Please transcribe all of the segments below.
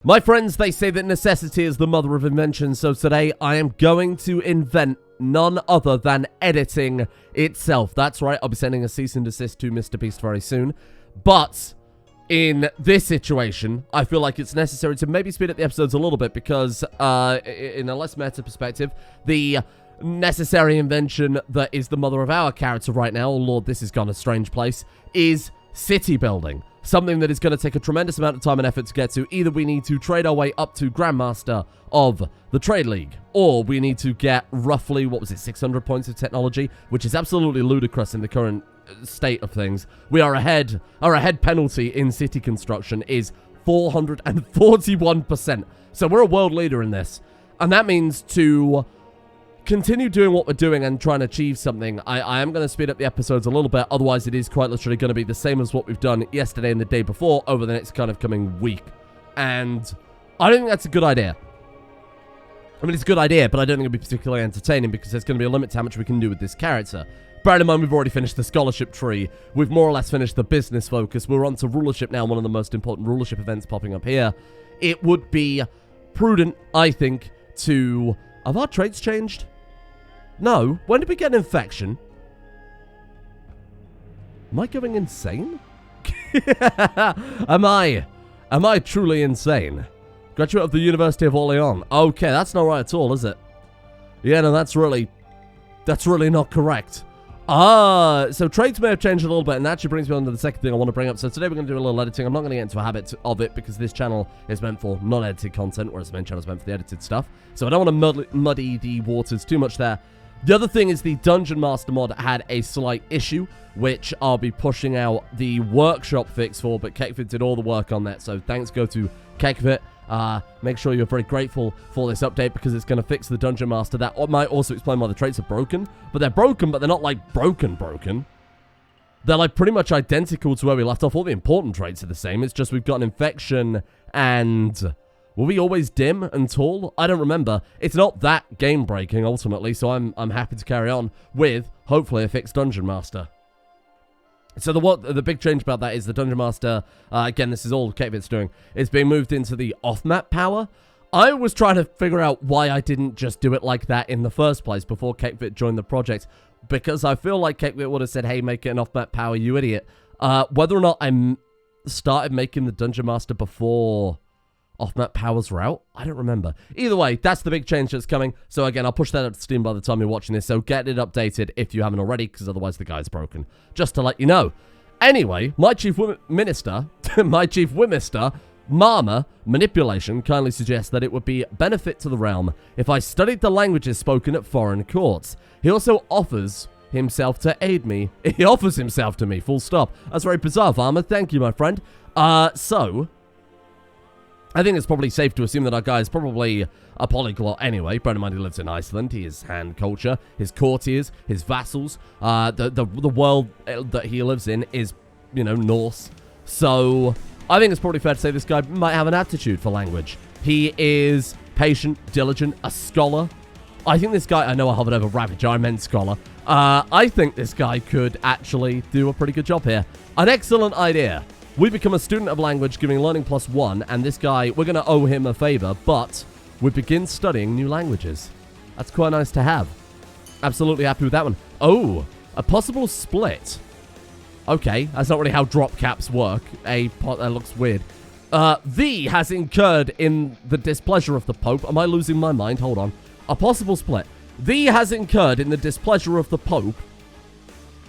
My friends, they say that necessity is the mother of invention, so today I am going to invent none other than editing itself. That's right, I'll be sending a cease and desist to Mr. Beast very soon. But in this situation, I feel like it's necessary to maybe speed up the episodes a little bit because, in a less meta perspective, the necessary invention that is the mother of our character right now, oh lord, this has gone a strange place, is city building. Something that is going to take a tremendous amount of time and effort to get to. Either we need to trade our way up to Grandmaster of the Trade League, or we need to get roughly, 600 points of technology, which is absolutely ludicrous in the current state of things. We are ahead. Our head penalty in city construction is 441%. So we're a world leader in this. And that means to continue doing what we're doing and trying to achieve something, I am going to speed up the episodes a little bit. Otherwise, it is quite literally going to be the same as what we've done yesterday and the day before over the next kind of coming week. And I don't think that's a good idea. I mean, it's a good idea, but I don't think it'll be particularly entertaining because there's going to be a limit to how much we can do with this character. Bear in mind, we've already finished the scholarship tree. We've more or less finished the business focus. We're on to rulership now, one of the most important rulership events popping up here. It would be prudent, I think, to... Have our traits changed? No. When did we get an infection? Am I going insane? Am I truly insane? Graduate of the University of Orleans. Okay, that's not right at all, is it? Yeah, no, that's really not correct. So traits may have changed a little bit, and that actually brings me on to the second thing I want to bring up. So today we're going to do a little editing. I'm not going to get into a habit of it because this channel is meant for non-edited content, whereas the main channel is meant for the edited stuff. So I don't want to muddy the waters too much there. The other thing is the Dungeon Master mod had a slight issue, which I'll be pushing out the workshop fix for, but Kekvit did all the work on that, so thanks go to Kekvit. Make sure you're very grateful for this update because it's going to fix the Dungeon Master. That might also explain why the traits are broken, but they're broken, but they're not like broken. They're like pretty much identical to where we left off. All the important traits are the same. It's just we've got an infection and... Were we always dim and tall? I don't remember. It's not that game-breaking, ultimately, so I'm happy to carry on with, hopefully, a fixed Dungeon Master. So the big change about that is the Dungeon Master, again, this is all Kekvit's doing, is being moved into the off-map power. I was trying to figure out why I didn't just do it like that in the first place before Kekvit joined the project, because I feel like Kekvit would have said, hey, make it an off-map power, you idiot. Whether or not I started making the Dungeon Master before... off-map powers were out? I don't remember. Either way, that's the big change that's coming. So again, I'll push that up to Steam by the time you're watching this. So get it updated if you haven't already, because otherwise the guy's broken. Just to let you know. Anyway, my chief minister, Mama, Manipulation, kindly suggests that it would be benefit to the realm if I studied the languages spoken at foreign courts. He also offers himself to aid me. He offers himself to me, full stop. That's very bizarre, Farmer. Thank you, my friend. So... I think it's probably safe to assume that our guy is probably a polyglot anyway. Bear in mind he lives in Iceland. He is hand culture. His courtiers, his vassals, the world that he lives in is, you know, Norse. So I think it's probably fair to say this guy might have an aptitude for language. He is patient, diligent, a scholar. I think this guy, I know I hovered over Ravage, I meant scholar. I think this guy could actually do a pretty good job here. An excellent idea. We become a student of language, giving learning +1, and this guy, we're going to owe him a favor, but we begin studying new languages. That's quite nice to have. Absolutely happy with that one. Oh, a possible split. Okay, that's not really how drop caps work. That looks weird. Thee has incurred in the displeasure of the Pope. Am I losing my mind? Hold on. A possible split. Thee has incurred in the displeasure of the Pope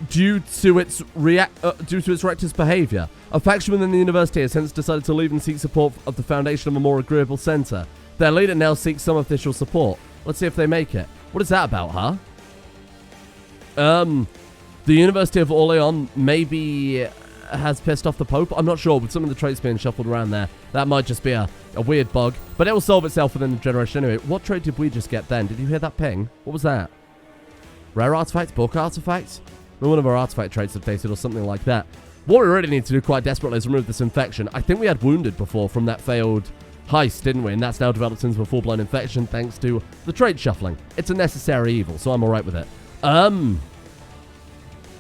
due to its rector's behavior. A faction within the university has hence decided to leave and seek support of the foundation of a more agreeable center. Their leader now seeks some official support. Let's see if they make it. What is that about, huh? The University of Orleans maybe has pissed off the Pope. I'm not sure, with some of the traits being shuffled around there. That might just be a weird bug, but it will solve itself within the generation anyway. What trait did we just get then? Did you hear that ping? What was that? Rare artifact? Book artifact? One of our artifact traits updated or something like that. What we really need to do quite desperately is remove this infection. I think we had wounded before from that failed heist, didn't we? And that's now developed into a full-blown infection thanks to the trait shuffling. It's a necessary evil, so I'm alright with it.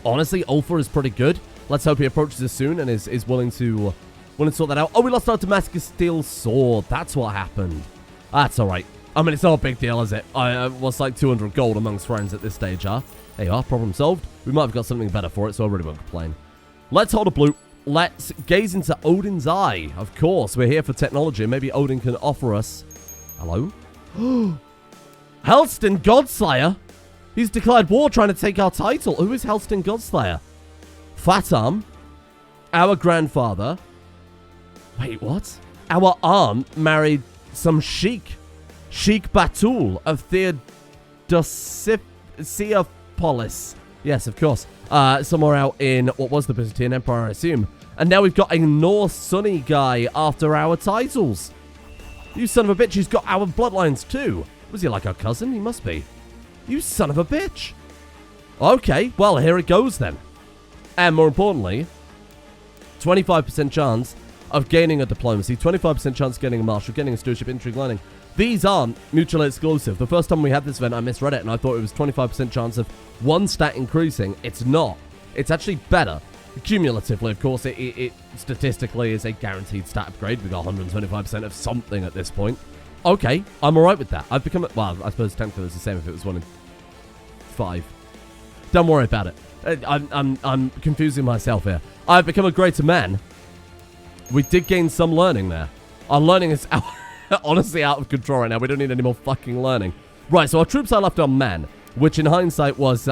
Honestly, Ulfa is pretty good. Let's hope he approaches us soon and is willing to Want to sort that out? Oh, we lost our Damascus steel sword. That's what happened. That's alright. I mean, it's not a big deal, is it? I was like 200 gold amongst friends at this stage, huh? There you are, problem solved. We might have got something better for it, so I really won't complain. Let's hold a blue. Let's gaze into Odin's eye. Of course, we're here for technology. Maybe Odin can offer us... Hello? Helston Godslayer? He's declared war trying to take our title. Who is Helston Godslayer? Fatam, our grandfather. Wait, what? Our aunt married some sheik. Sheik Batul of Theodosipolis. Yes, of course. Somewhere out in what was the Byzantine Empire, I assume. And now we've got a Norse Sunny guy after our titles. You son of a bitch, he's got our bloodlines too. Was he like our cousin? He must be. You son of a bitch. Okay, well, here it goes then. And more importantly, 25% chance of gaining a diplomacy, 25% chance of getting a marshal, getting a stewardship, intrigue, learning. These aren't mutually exclusive. The first time we had this event, I misread it, and I thought it was 25% chance of one stat increasing. It's not. It's actually better. Cumulatively, of course, it statistically is a guaranteed stat upgrade. We got 125% of something at this point. Okay, I'm alright with that. I've become... Well, I suppose technically it's the same if it was 1 in 5. Don't worry about it. I'm confusing myself here. I've become a greater man. We did gain some learning there. Our learning is honestly out of control right now. We don't need any more fucking learning. Right, so our troops are left on man, which in hindsight was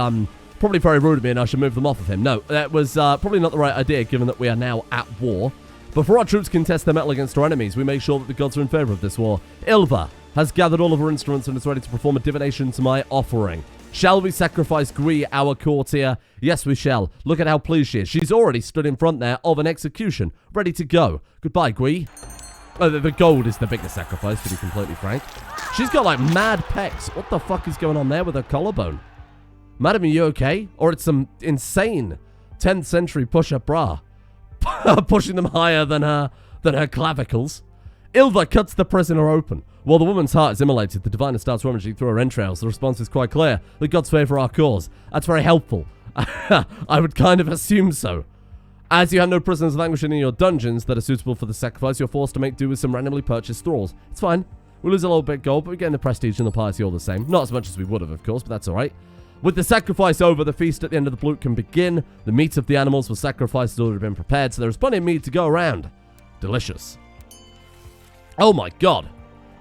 probably very rude of me and I should move them off of him. No, that was probably not the right idea given that we are now at war. Before our troops can test their mettle against our enemies, we make sure that the gods are in favor of this war. Ilva has gathered all of her instruments and is ready to perform a divination to my offering. Shall we sacrifice Gree, our courtier? Yes, we shall. Look at how pleased she is. She's already stood in front there of an execution, ready to go. Goodbye, Gree. The gold is the biggest sacrifice, to be completely frank. She's got, like, mad pecs. What the fuck is going on there with her collarbone? Madam, are you okay? Or it's some insane 10th century push-up bra. Pushing them higher than her clavicles. Ilva cuts the prisoner open. While the woman's heart is immolated, the diviner starts rummaging through her entrails. The response is quite clear. The gods favor our cause. That's very helpful. I would kind of assume so. As you have no prisoners languishing in your dungeons that are suitable for the sacrifice, you're forced to make do with some randomly purchased thralls. It's fine. We lose a little bit of gold, but we gain the prestige and the piety all the same. Not as much as we would have, of course, but that's alright. With the sacrifice over, the feast at the end of the blute can begin. The meat of the animals for sacrifice has already been prepared, so there is plenty of meat to go around. Delicious. Oh my god.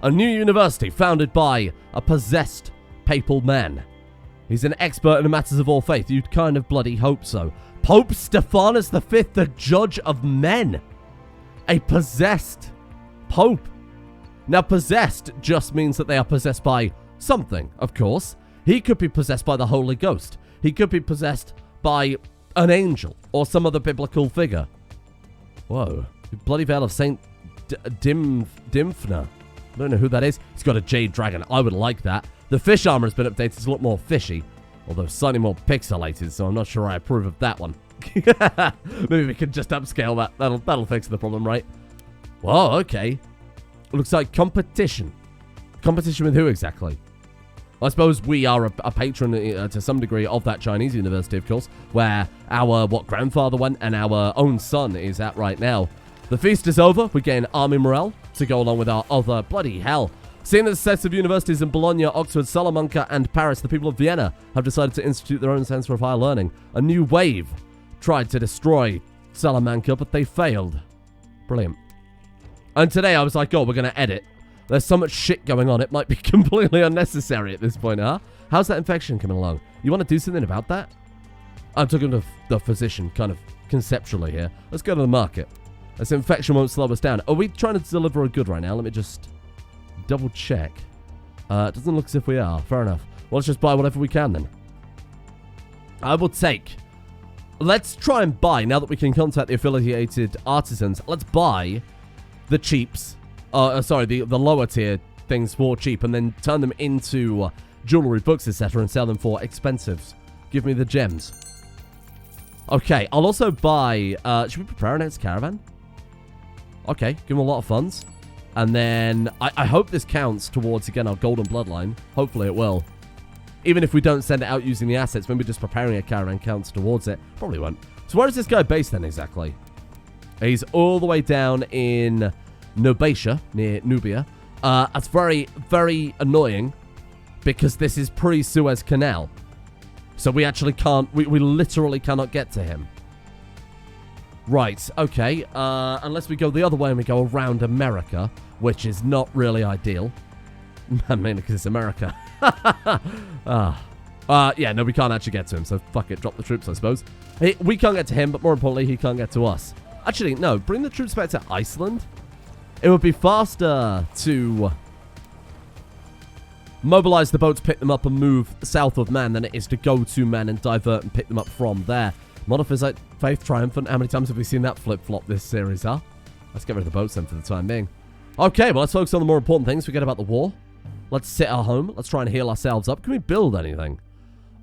A new university founded by a possessed papal man. He's an expert in matters of all faith. You'd kind of bloody hope so. Pope Stephanus V, the judge of men. A possessed pope. Now, possessed just means that they are possessed by something, of course. He could be possessed by the Holy Ghost. He could be possessed by an angel or some other biblical figure. Whoa. Bloody Veil of Saint Dimphna. I don't know who that is. He's got a jade dragon. I would like that. The fish armor has been updated to look more fishy, although slightly more pixelated, so I'm not sure I approve of that one. Maybe we can just upscale that. That'll fix the problem, right? Whoa, okay. Looks like competition. Competition with who exactly? I suppose we are a patron to some degree of that Chinese university, of course, where our grandfather went and our own son is at right now. The feast is over. We gain army morale to go along with our other bloody hell. Seeing the success of universities in Bologna, Oxford, Salamanca, and Paris, the people of Vienna have decided to institute their own Center of Higher Learning. A new wave tried to destroy Salamanca, but they failed. Brilliant. And today I was like, oh, we're going to edit. There's so much shit going on, it might be completely unnecessary at this point, huh? How's that infection coming along? You want to do something about that? I'm talking to the physician, kind of conceptually here. Let's go to the market. This infection won't slow us down. Are we trying to deliver a good right now? Let me just double check. It doesn't look as if we are. Fair enough. Well, let's just buy whatever we can then. I will take... Let's try and buy, now that we can contact the affiliated artisans, let's buy the cheaps. The lower tier things for cheap and then turn them into jewelry, books, etc. and sell them for expensives. Give me the gems. Okay, I'll also buy... should we prepare our next caravan? Okay, give them a lot of funds. And then I hope this counts towards, again, our golden bloodline. Hopefully it will. Even if we don't send it out using the assets, maybe just preparing a caravan counts towards it. Probably won't. So where is this guy based then exactly? He's all the way down in Nubatia, near Nubia. That's very, very annoying because this is pre-Suez Canal. So we actually can't, we literally cannot get to him. Right, okay. Unless we go the other way and we go around America, which is not really ideal. I mean, because it's America. Yeah, no, we can't actually get to him, so fuck it, drop the troops, I suppose. We can't get to him, but more importantly, he can't get to us. Actually, no, bring the troops back to Iceland. It would be faster to mobilize the boats, pick them up, and move south of Man than it is to go to Man and divert and pick them up from there. Monophysite, Faith, Triumphant. How many times have we seen that flip-flop this series, huh? Let's get rid of the boats then for the time being. Okay, well, let's focus on the more important things. Forget about the war. Let's sit our home. Let's try and heal ourselves up. Can we build anything?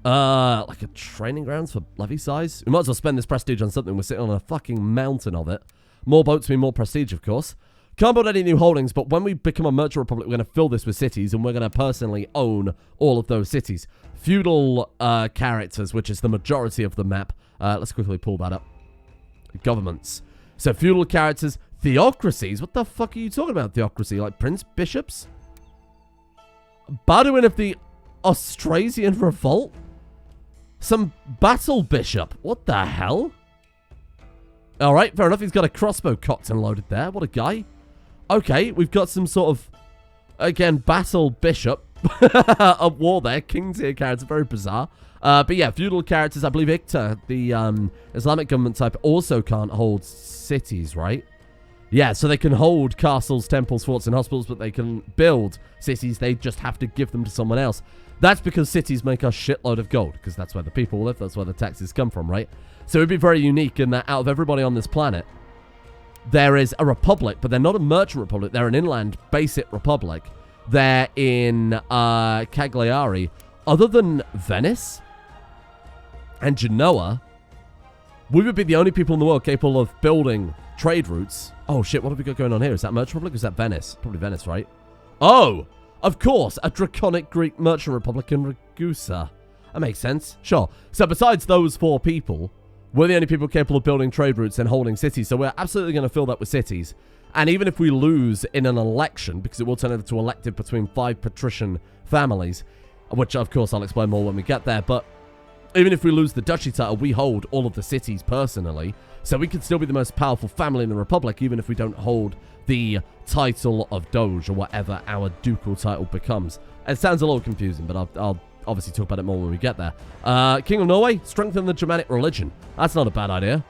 Like a training grounds for levy size? We might as well spend this prestige on something. We're sitting on a fucking mountain of it. More boats mean more prestige, of course. Can't build any new holdings, but when we become a merchant republic, we're going to fill this with cities, and we're going to personally own all of those cities. Feudal characters, which is the majority of the map. Let's quickly pull that up. Governments. So feudal characters, theocracies. What the fuck are you talking about, theocracy? Like prince bishops? Baduin of the Austrasian Revolt? Some battle bishop. What the hell? Alright, fair enough. He's got a crossbow cocked and loaded there. What a guy. Okay, we've got some sort of, again, battle bishop of war there. King tier character, very bizarre. But yeah, feudal characters. I believe Icta, the Islamic government type, also can't hold cities, right? Yeah, so they can hold castles, temples, forts, and hospitals, but they can build cities. They just have to give them to someone else. That's because cities make a shitload of gold, because that's where the people live. That's where the taxes come from, right? So it'd be very unique in that out of everybody on this planet, there is a republic, but they're not a merchant republic. They're an inland basic republic. They're in Cagliari. Other than Venice and Genoa, we would be the only people in the world capable of building trade routes. Oh shit, what have we got going on here? Is that merchant republic or is that Venice? Probably Venice, right? Oh, of course, a draconic Greek merchant republic in Ragusa. That makes sense. Sure. So besides those four people, we're the only people capable of building trade routes and holding cities, so we're absolutely going to fill that with cities. And even if we lose in an election, because it will turn into elective between 5 patrician families, which of course I'll explain more when we get there, but even if we lose the duchy title, we hold all of the cities personally, so we could still be the most powerful family in the Republic, even if we don't hold the title of Doge or whatever our ducal title becomes. It sounds a little confusing, but I'll obviously talk about it more when we get there. King of Norway, strengthen the Germanic religion. That's not a bad idea.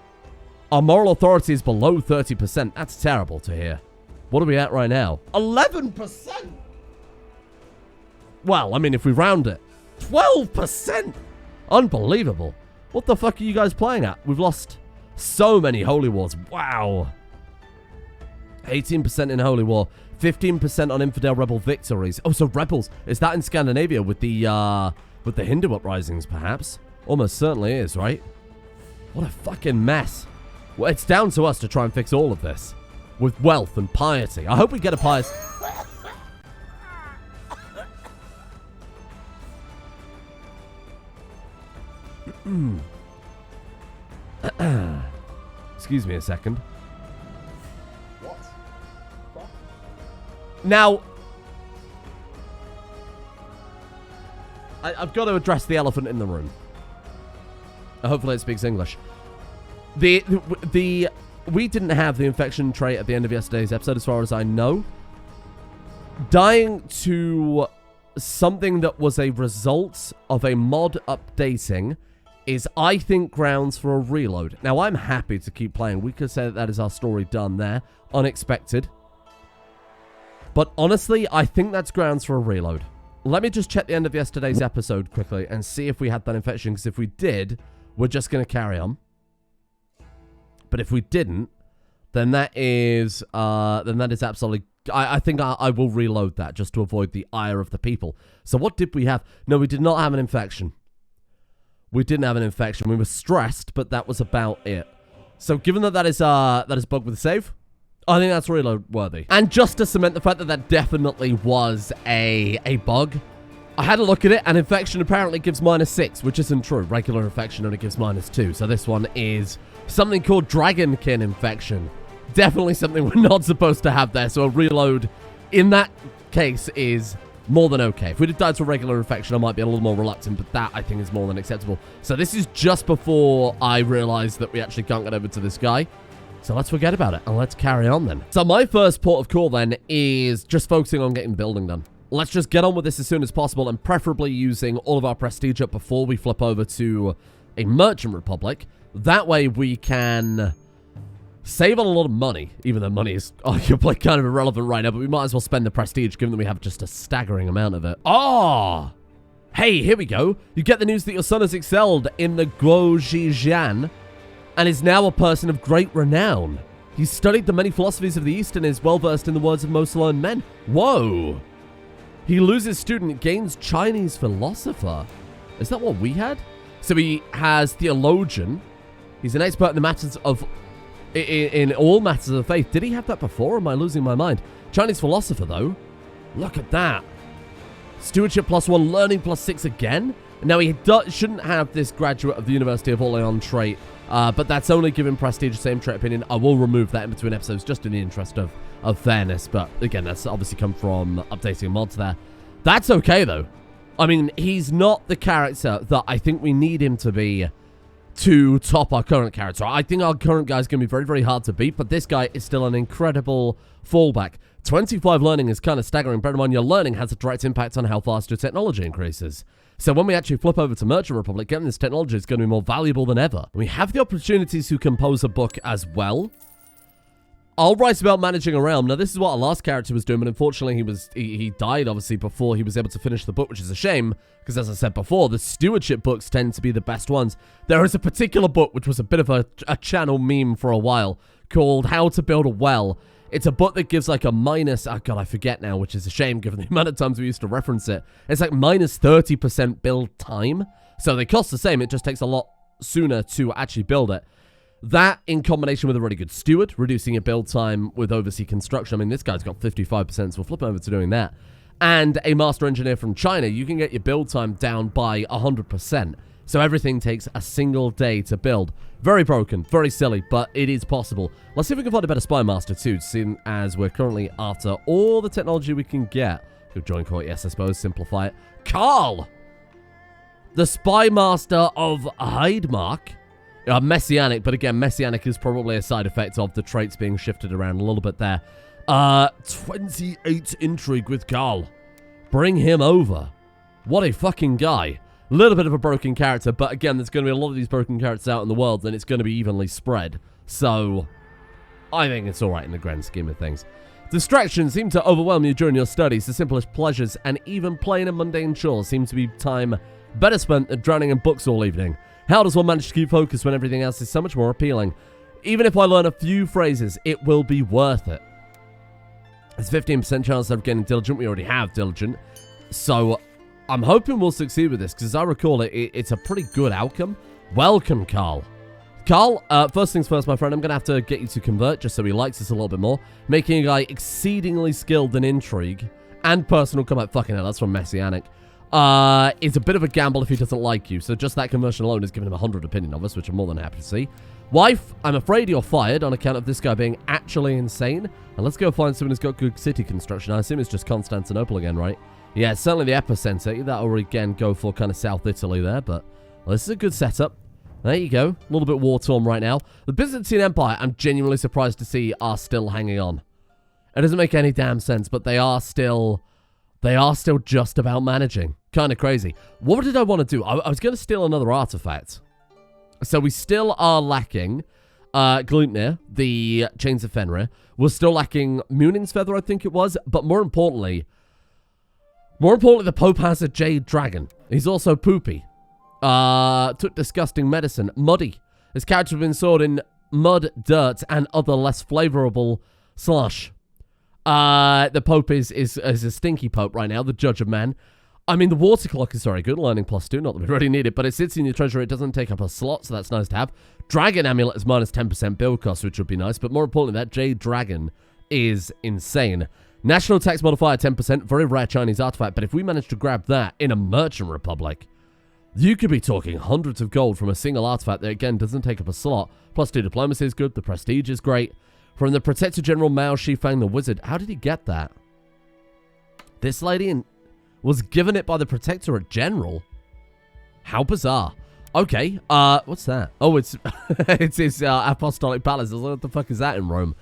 Our moral authority is below 30%. That's terrible to hear. What are we at right now? 11%! Well, I mean, if we round it. 12%! Unbelievable. What the fuck are you guys playing at? We've lost so many Holy Wars. Wow. 18% in Holy War. 15% on infidel rebel victories. Oh, so rebels. Is that in Scandinavia with the Hindu uprisings, perhaps? Almost certainly is, right? What a fucking mess. Well, it's down to us to try and fix all of this. With wealth and piety. I hope we get a pious... Excuse me a second. Now, I've got to address the elephant in the room. Hopefully it speaks English. We didn't have the infection trait at the end of yesterday's episode, as far as I know. Dying to something that was a result of a mod updating is, I think, grounds for a reload. Now, I'm happy to keep playing. We could say that is our story done there. Unexpected. But honestly, I think that's grounds for a reload. Let me just check the end of yesterday's episode quickly and see if we had that infection, because if we did, we're just going to carry on. But if we didn't, then that is absolutely... I think I will reload that just to avoid the ire of the people. So what did we have? No, we did not have an infection. We didn't have an infection. We were stressed, but that was about it. So given that is bugged with a save, I think that's reload worthy. And just to cement the fact that that definitely was a bug, I had a look at it, and infection apparently gives -6, which isn't true. Regular infection only gives -2. So this one is something called dragonkin infection. Definitely something we're not supposed to have there. So a reload in that case is more than okay. If we'd have died to a regular infection, I might be a little more reluctant, but that I think is more than acceptable. So this is just before I realized that we actually can't get over to this guy. So let's forget about it, and let's carry on then. So my first port of call then is just focusing on getting building done. Let's just get on with this as soon as possible, and preferably using all of our prestige up before we flip over to a merchant republic. That way we can save on a lot of money, even though money is arguably kind of irrelevant right now, but we might as well spend the prestige, given that we have just a staggering amount of it. Oh! Hey, here we go. You get the news that your son has excelled in the Guojian and is now a person of great renown. He's studied the many philosophies of the East and is well-versed in the words of most learned men. Whoa! He loses student, gains Chinese philosopher. Is that what we had? So he has theologian. He's an expert in the matters of... in all matters of the faith. Did he have that before, or am I losing my mind? Chinese philosopher, though. Look at that. Stewardship +1, learning +6 again. Now, he shouldn't have this graduate of the University of Orleans trait, but that's only given prestige the same trait opinion. I will remove that in between episodes just in the interest of fairness, but again, that's obviously come from updating mods there. That's okay, though. I mean, he's not the character that I think we need him to be to top our current character. I think our current guy is going to be very, very hard to beat, but this guy is still an incredible fallback. 25 learning is kind of staggering. Bear in mind, your learning has a direct impact on how fast your technology increases. So when we actually flip over to Merchant Republic, getting this technology is going to be more valuable than ever. We have the opportunity to compose a book as well. I'll write about managing a realm. Now, this is what our last character was doing, but unfortunately, he died, obviously, before he was able to finish the book, which is a shame, because as I said before, the stewardship books tend to be the best ones. There is a particular book, which was a bit of a channel meme for a while, called How to Build a Well. It's a book that gives like a minus... Oh, God, I forget now, which is a shame, given the amount of times we used to reference it. It's like minus 30% build time. So they cost the same. It just takes a lot sooner to actually build it. That, in combination with a really good steward, reducing your build time with overseas construction. I mean, this guy's got 55%, so we'll flip over to doing that. And a master engineer from China, you can get your build time down by 100%. So everything takes a single day to build. Very broken, very silly, but it is possible. Let's see if we can find a better spy master too, seeing as we're currently after all the technology we can get. Go join court, yes, I suppose, simplify it. Carl! The spy master of Heidemark. Messianic, but again, Messianic is probably a side effect of the traits being shifted around a little bit there. 28 intrigue with Carl. Bring him over. What a fucking guy. Little bit of a broken character, but again, there's going to be a lot of these broken characters out in the world, and it's going to be evenly spread. So, I think it's alright in the grand scheme of things. Distractions seem to overwhelm you during your studies. The simplest pleasures and even plain and mundane chores seem to be time better spent than drowning in books all evening. How does one manage to keep focused when everything else is so much more appealing? Even if I learn a few phrases, it will be worth it. There's 15% chance of getting diligent. We already have diligent. So, I'm hoping we'll succeed with this, because as I recall it, it's a pretty good outcome. Welcome, Carl. Carl, first things first, my friend, I'm going to have to get you to convert, just so he likes us a little bit more. Making a guy exceedingly skilled in intrigue and personal combat. Fucking hell, that's from Messianic. It's a bit of a gamble if he doesn't like you, so just that conversion alone is giving him 100 opinion of us, which I'm more than happy to see. Wife, I'm afraid you're fired on account of this guy being actually insane. And let's go find someone who's got good city construction. I assume it's just Constantinople again, right? Yeah, it's certainly the epicenter. That'll again go for kind of South Italy there, but well, this is a good setup. There you go. A little bit war-torn right now. The Byzantine Empire, I'm genuinely surprised to see, are still hanging on. It doesn't make any damn sense, but they are still just about managing. Kind of crazy. What did I want to do? I was going to steal another artifact. So we still are lacking Glutnir, the Chains of Fenrir. We're still lacking Munin's Feather, I think it was. But more importantly, the Pope has a Jade Dragon. He's also poopy. Took disgusting medicine. Muddy. His character has been stored in mud, dirt, and other less flavorable slush. The Pope is a stinky Pope right now, the Judge of Men. I mean, the Water Clock is very good, learning +2, not that we already need it, but it sits in your treasury, it doesn't take up a slot, so that's nice to have. Dragon Amulet is minus 10% build cost, which would be nice, but more importantly, that Jade Dragon is insane. National tax modifier 10%, very rare Chinese artifact, but if we manage to grab that in a merchant republic, you could be talking hundreds of gold from a single artifact that, again, doesn't take up a slot. Plus 2 diplomacy is good, the prestige is great. From the Protector General Mao Shifang the Wizard, how did he get that? This lady was given it by the Protectorate General. How bizarre. Okay, what's that? Oh, it's it's his Apostolic Palace. I was like, what the fuck is that in Rome?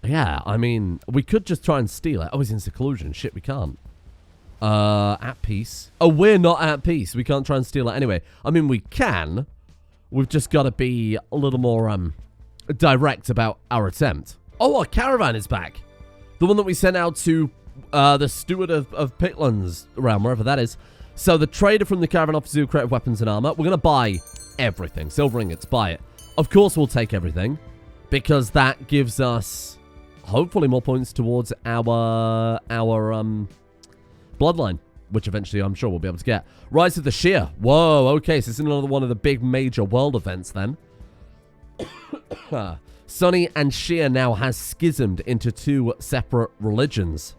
Yeah, I mean, we could just try and steal it. Oh, he's in seclusion. Shit, we can't. At peace. Oh, we're not at peace. We can't try and steal it anyway. I mean, we can. We've just got to be a little more, direct about our attempt. Oh, our caravan is back. The one that we sent out to, the steward of Pitlands around, wherever that is. So, the trader from the caravan offers you creative weapons and armor. We're going to buy everything. Silver ingots, buy it. Of course, we'll take everything. Because that gives us... hopefully more points towards our bloodline, which eventually I'm sure we'll be able to get. Rise of the Shia. Whoa, okay, so this is another one of the big major world events then. Sunni and Shia now has schismed into 2 separate religions.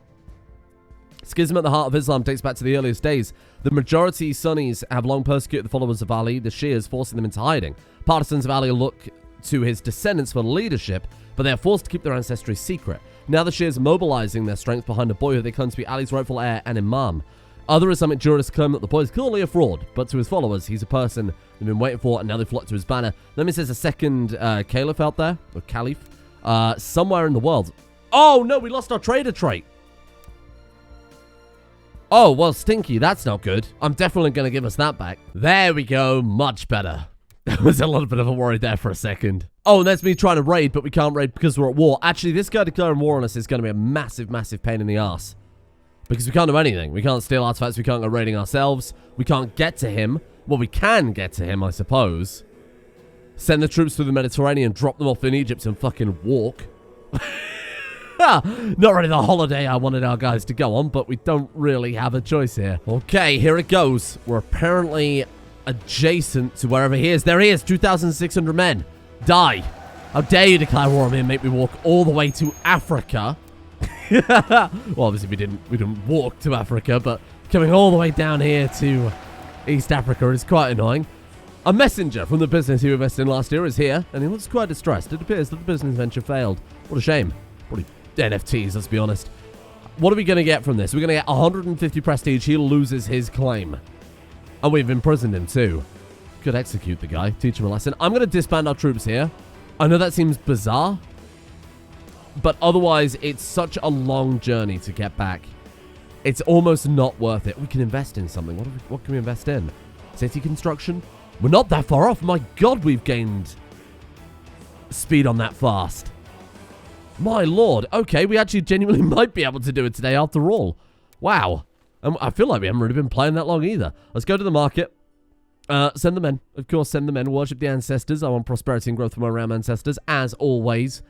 Schism at the heart of Islam dates back to the earliest days. The majority Sunnis have long persecuted the followers of Ali, the Shias forcing them into hiding. Partisans of Ali look to his descendants for leadership, but they are forced to keep their ancestry secret. Now the Shias mobilizing their strength behind a boy who they claim to be Ali's rightful heir and imam. Other Islamic jurists claim that the boy is clearly a fraud, but to his followers, he's a person they've been waiting for, and now they flock to his banner. Let me say there's a second caliph out there, or caliph, somewhere in the world. Oh, no, we lost our trader trait. Oh, well, stinky, that's not good. I'm definitely going to give us that back. There we go, much better. There was a little bit of a worry there for a second. Oh, and that's me trying to raid, but we can't raid because we're at war. Actually, this guy declaring war on us is going to be a massive, massive pain in the ass. Because we can't do anything. We can't steal artifacts, we can't go raiding ourselves. We can't get to him. Well, we can get to him, I suppose. Send the troops through the Mediterranean, drop them off in Egypt and fucking walk. Not really the holiday I wanted our guys to go on, but we don't really have a choice here. Okay, here it goes. We're apparently adjacent to wherever he is. There he is, 2,600 men. Die. How dare you declare war on me and make me walk all the way to Africa. Well, obviously we didn't walk to Africa, but coming all the way down here to East Africa is quite annoying. A messenger from the business he invested in last year is here, and he looks quite distressed. It appears that the business venture failed. What a shame. Probably NFTs, let's be honest. What are we going to get from this? We're going to get 150 prestige. He loses his claim. And we've imprisoned him too. Could execute the guy, teach him a lesson. I'm going to disband our troops here. I know that seems bizarre, but otherwise it's such a long journey to get back. It's almost not worth it. We can invest in something. What can we invest in? City construction? We're not that far off. My God, we've gained speed on that fast. My Lord. Okay, we actually genuinely might be able to do it today after all. Wow. I feel like we haven't really been playing that long either. Let's go to the market. Send them in. Of course, send them in. Worship the ancestors. I want prosperity and growth from our ram ancestors, as always.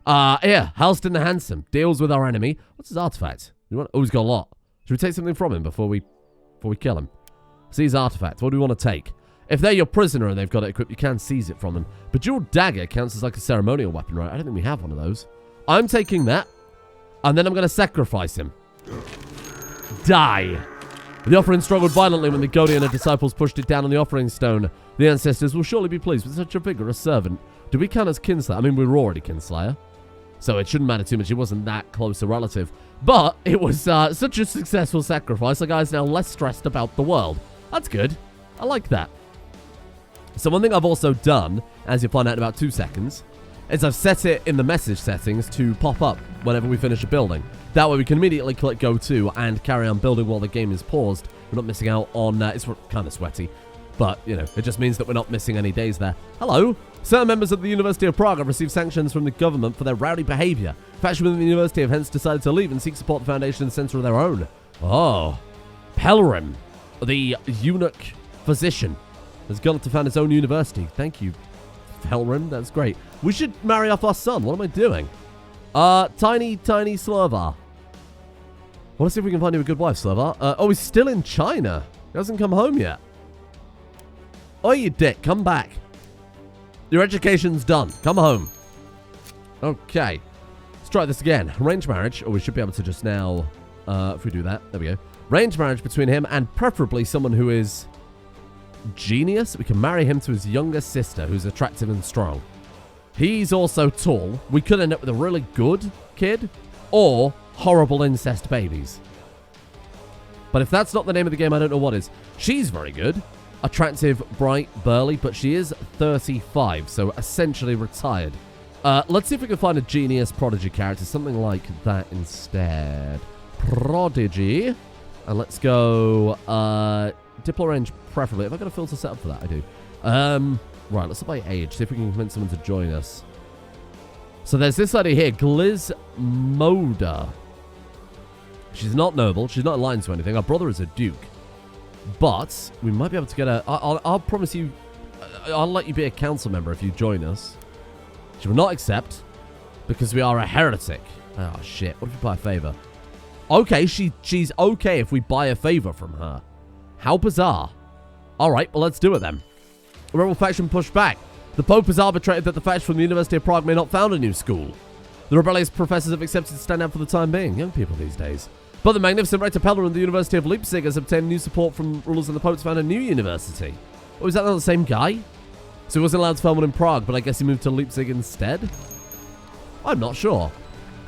Here, Halston the Handsome deals with our enemy. What's his artifact? Oh, he's got a lot. Should we take something from him before we kill him? Seize artifact. What do we want to take? If they're your prisoner and they've got it equipped, you can seize it from them. But dual dagger counts as like a ceremonial weapon, right? I don't think we have one of those. I'm taking that, and then I'm going to sacrifice him. Die. The offering struggled violently when the Godian disciples pushed it down on the offering stone. The ancestors will surely be pleased with such a vigorous servant. Do we count as kinslayer? I mean, we were already kinslayer, so it shouldn't matter too much. It wasn't that close a relative. But it was such a successful sacrifice, the guy's now less stressed about the world. That's good. I like that. So one thing I've also done, as you'll find out in about 2 seconds, is I've set it in the message settings to pop up whenever we finish a building. That way we can immediately click go to and carry on building while the game is paused. We're not missing out on, it's kind of sweaty, but, you know, it just means that we're not missing any days there. Hello! Certain members of the University of Prague have received sanctions from the government for their rowdy behavior. Faction within the university have hence decided to leave and seek support the foundation in the center of their own. Oh. Pelrim, the eunuch physician, has gone to found his own university. Thank you, Pelrim. That's great. We should marry off our son. What am I doing? Tiny Slovar. I want to see if we can find you a good wife, Slovar. Oh, he's still in China. He hasn't come home yet. Oh, you dick. Come back. Your education's done. Come home. Okay. Let's try this again. Arranged marriage. Or we should be able to just now... if we do that. There we go. Arranged marriage between him and preferably someone who is... genius. We can marry him to his younger sister, who's attractive and strong. He's also tall. We could end up with a really good kid. Or horrible incest babies. But if that's not the name of the game, I don't know what is. She's very good. Attractive, bright, burly, but she is 35, so essentially retired. Let's see if we can find a genius prodigy character, something like that instead. Prodigy. And let's go, Diplo range preferably. Have I got a filter set up for that? I do. Right, let's look by age, see if we can convince someone to join us. So there's this lady here, Glismoda. She's not noble. She's not aligned to anything. Our brother is a duke. But we might be able to get a... I'll promise you... I'll let you be a council member if you join us. She will not accept because we are a heretic. Oh, shit. What if we buy a favor? Okay, she's okay if we buy a favor from her. How bizarre. All right, well, let's do it then. The rebel faction pushed back. The Pope has arbitrated that the faction from the University of Prague may not found a new school. The rebellious professors have accepted to stand out for the time being. Young people these days. But the magnificent Rector Peller and the University of Leipzig has obtained new support from rulers and the Pope to found a new university. Oh, is that not the same guy? So he wasn't allowed to found one in Prague, but I guess he moved to Leipzig instead? I'm not sure.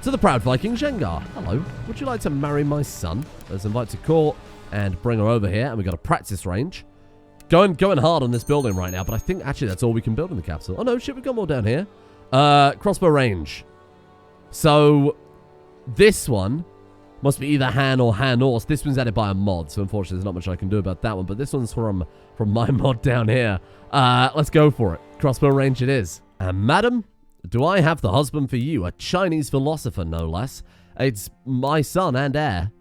To the proud Viking Zhengar. Hello. Would you like to marry my son? Let's invite to court and bring her over here. And we've got a practice range. Going hard on this building right now, but I think actually that's all we can build in the capital. Oh no, shit, we've got more down here. Crossbow range. So this one must be either Han or Han-Horse. This one's added by a mod, so unfortunately there's not much I can do about that one. But this one's from my mod down here. Let's go for it. Crossbow range it is. And madam, do I have the husband for you? A Chinese philosopher, no less. It's my son and heir.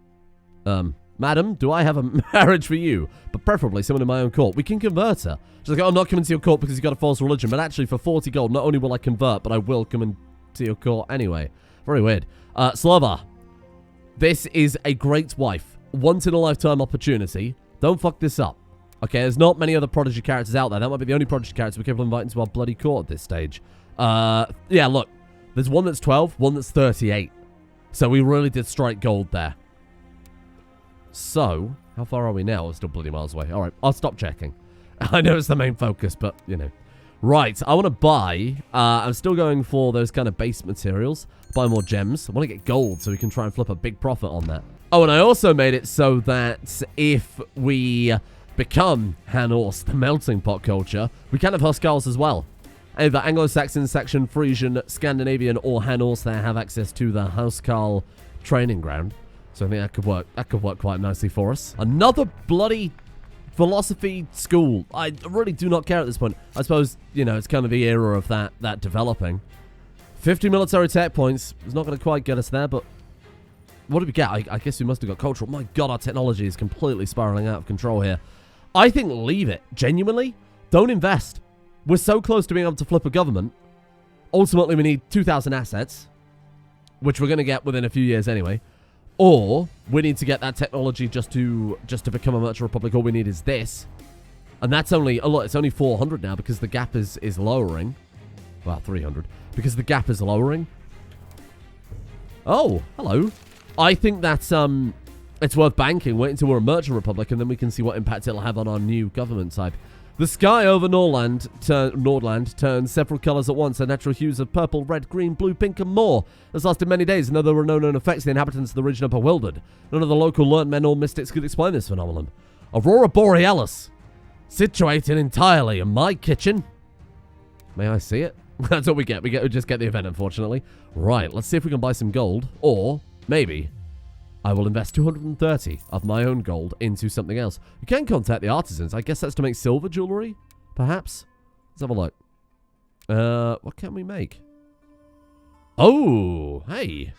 Madam, do I have a marriage for you? But preferably someone in my own court. We can convert her. She's like, oh, I'm not coming to your court because you've got a false religion. But actually, for 40 gold, not only will I convert, but I will come into your court anyway. Very weird. Slova. This is a great wife. Once-in-a-lifetime opportunity. Don't fuck this up. Okay, there's not many other prodigy characters out there. That might be the only prodigy character we're capable of inviting to our bloody court at this stage. Yeah, look. There's one that's 12, one that's 38. So we really did strike gold there. So, how far are we now? We're still bloody miles away. All right, I'll stop checking. I know it's the main focus, but, you know. Right, I want to buy... I'm still going for those kind of base materials. Buy more gems. I want to get gold so we can try and flip a big profit on that. Oh, and I also made it so that if we become Han-Horse, the melting pot culture, we can have Huskarls as well. Either Anglo-Saxon, Saxon, Frisian, Scandinavian, or Han-Horse that have access to the Huskarl training ground. So I think that could work. That could work quite nicely for us. Another bloody philosophy school. I really do not care at this point. I suppose, you know, it's kind of the era of that developing. 50 military tech points. It's not going to quite get us there, but what did we get? I guess we must have got cultural. My God, our technology is completely spiraling out of control here. I think leave it. Genuinely, don't invest. We're so close to being able to flip a government. Ultimately, we need 2,000 assets, which we're going to get within a few years anyway. Or we need to get that technology just to become a merchant republic. All we need is this. And that's only, oh look, it's only 400 now because the gap is lowering. Well, 300. Because the gap is lowering. Oh, hello. I think that's, it's worth banking. Wait until we're a merchant republic and then we can see what impact it'll have on our new government type. The sky over Nordland turns several colours at once, the natural hues of purple, red, green, blue, pink, and more. This lasted many days, and though there were no known effects, the inhabitants of the region are bewildered. None of the local learned men or mystics could explain this phenomenon. Aurora Borealis, situated entirely in my kitchen. May I see it? That's what we get. We just get the event, unfortunately. Right, let's see if we can buy some gold, or maybe I will invest 230 of my own gold into something else. You can contact the artisans. I guess that's to make silver jewelry, perhaps? Let's have a look. What can we make? Oh, hey.